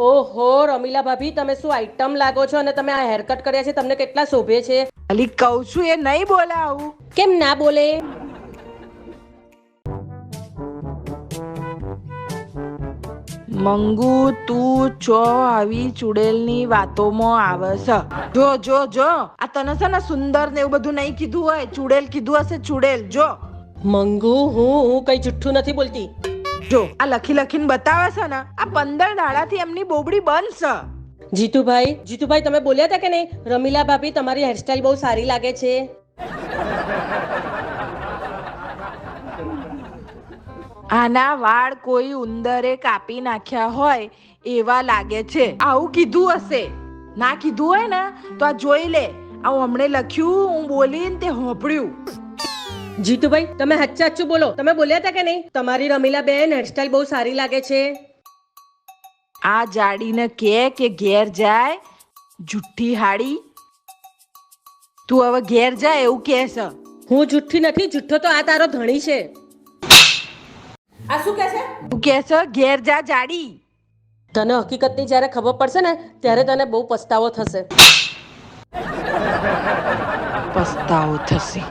ઓહો રમીલા ભાભી, તમે શું આઈટમ લાગો છો, અને તમે આ હેરકટ કર્યા છે, તમને કેટલા શોભે છે. અલી કહું છું એ નહીં બોલે આવું. કેમ ના બોલે? મંગુ તું ચો આવી ચુડેલની વાતોમાં આવે છે. જો જો જો આ તને છે ને સુંદર ને એવું બધું નહીં કીધું હોય, ચુડેલ કીધું હશે. ચુડેલ જો મંગુ, હું કઈ જુઠ્ઠું નથી બોલતી. જો આ લખી લખીને બતાવે છે ને, આ 15 દાડાથી એમની બોબડી બંધ છે. જીતુભાઈ તમે બોલ્યા હતા કે નહીં, રમીલા ભાભી તમારી હેરસ્ટાઈલ બહુ સારી લાગે છે. આના વાળ કોઈ ઉંદરે કાપી નાખ્યા હોય એવા લાગે છે. આવું કીધું હશે. ના કીધું હોય ને તો આ જોઈ લે. આ હમણે લખ્યું, હું બોલીને તે હોંભળ્યું. જીતુભાઈ તમે હાચું બોલો, તમે બોલ્યા હતા કે નહીં, તમારી રમીલા બેન હેરસ્ટાઈલ બહુ સારી લાગે છે. આ જાડીને કે ઘેર જાય, જુઠ્ઠી હાડી. તું હવે ઘેર જાય એવું કે છે. હું જુઠ્ઠી નથી, જુઠ્ઠો તો આ તારો ધણી છે. આ શું કહે છે? તું કે છે ઘેર જા જાડી. તને હકીકતની જ્યારે ખબર પડશે ને ત્યારે તને બહુ પસ્તાવો થશે. પસ્તાવો થશે.